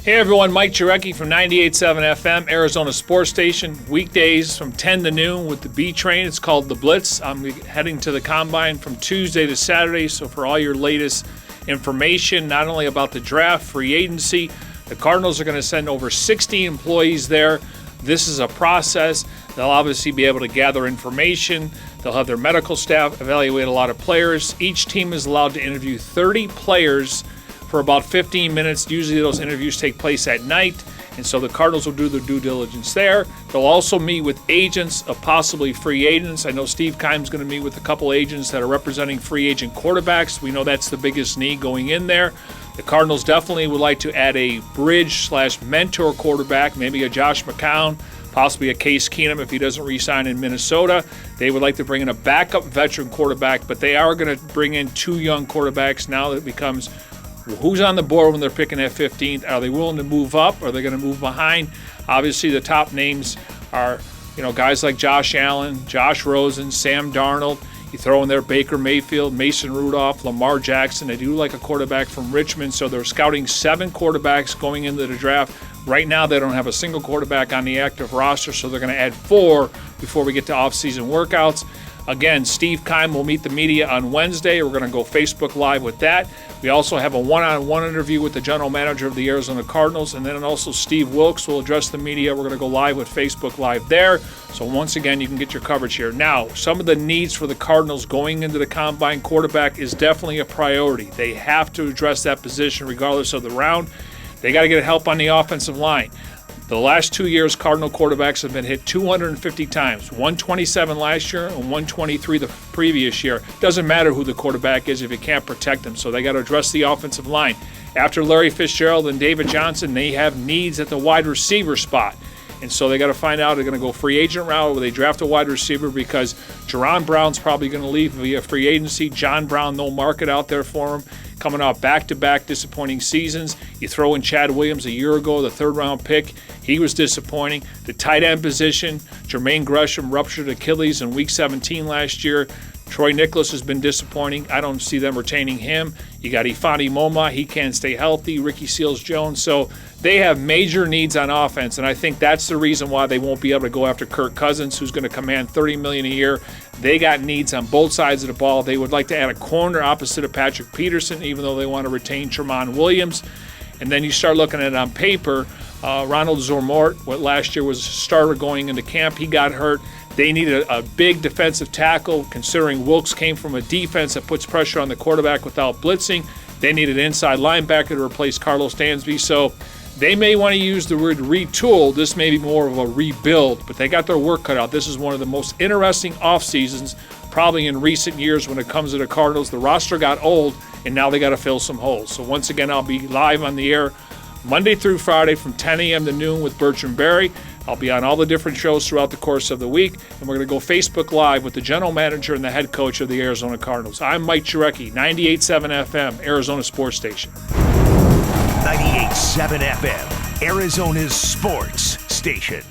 Hey everyone, Mike Jurecki from 98.7 FM, Arizona Sports Station. Weekdays from 10 to noon with the B train. It's called The Blitz. I'm heading to the Combine from Tuesday to Saturday, so for all your latest information, not only about the draft, free agency, the Cardinals are going to send over 60 employees there. This is a process. They'll obviously be able to gather information. They'll have their medical staff evaluate a lot of players. Each team is allowed to interview 30 players for about 15 minutes. Usually those interviews take place at night, and so the Cardinals will do their due diligence there. They'll also meet with agents of possibly free agents. I know Steve Keim's going to meet with a couple agents that are representing free agent quarterbacks. We know that's the biggest need going in there. The Cardinals definitely would like to add a bridge/mentor quarterback, maybe a Josh McCown, possibly a Case Keenum if he doesn't re-sign in Minnesota. They would like to bring in a backup veteran quarterback, but they are going to bring in two young quarterbacks. Now that it becomes who's on the board when they're picking at 15th? Are they willing to move up? Or are they going to move behind? Obviously, the top names are, guys like Josh Allen, Josh Rosen, Sam Darnold. You throw in there Baker Mayfield, Mason Rudolph, Lamar Jackson. They do like a quarterback from Richmond, so they're scouting 7 quarterbacks going into the draft. Right now, they don't have a single quarterback on the active roster, so they're going to add 4 before we get to off-season workouts. Again, Steve Keim will meet the media on Wednesday. We're going to go Facebook Live with that. We also have a one-on-one interview with the general manager of the Arizona Cardinals, and then also Steve Wilkes will address the media. We're going to go live with Facebook Live there. So once again, you can get your coverage here. Now, some of the needs for the Cardinals going into the Combine, quarterback is definitely a priority. They have to address that position regardless of the round. They got to get help on the offensive line. The last 2 years, Cardinal quarterbacks have been hit 250 times, 127 last year and 123 the previous year. Doesn't matter who the quarterback is if you can't protect them, so they got to address the offensive line. After Larry Fitzgerald and David Johnson, they have needs at the wide receiver spot. And so they got to find out, they're going to go free agent route where they draft a wide receiver because Jerron Brown's probably going to leave via free agency. John Brown, no market out there for him. Coming off back-to-back disappointing seasons. You throw in Chad Williams a year ago, the third-round pick. He was disappointing. The tight end position, Jermaine Gresham ruptured Achilles in Week 17 last year. Troy Nicholas has been disappointing. I don't see them retaining him. You got Ifeanyi Moma. He can't stay healthy. Ricky Seals-Jones. So they have major needs on offense, and I think that's the reason why they won't be able to go after Kirk Cousins, who's going to command $30 million a year. They got needs on both sides of the ball. They would like to add a corner opposite of Patrick Peterson, even though they want to retain Tremont Williams. And then you start looking at it on paper. Ronald Zormort, what last year was a starter going into camp, he got hurt. They needed a big defensive tackle, considering Wilkes came from a defense that puts pressure on the quarterback without blitzing. They needed an inside linebacker to replace Carlos Dansby. So they may want to use the word retool. This may be more of a rebuild, but they got their work cut out. This is one of the most interesting off seasons probably in recent years when it comes to the Cardinals. The roster got old, and now they got to fill some holes. So once again, I'll be live on the air Monday through Friday from 10 a.m. to noon with Bertrand Berry. I'll be on all the different shows throughout the course of the week, and we're going to go Facebook Live with the general manager and the head coach of the Arizona Cardinals. I'm Mike Jurecki, 98.7 FM, Arizona Sports Station. 98.7 FM, Arizona's sports station.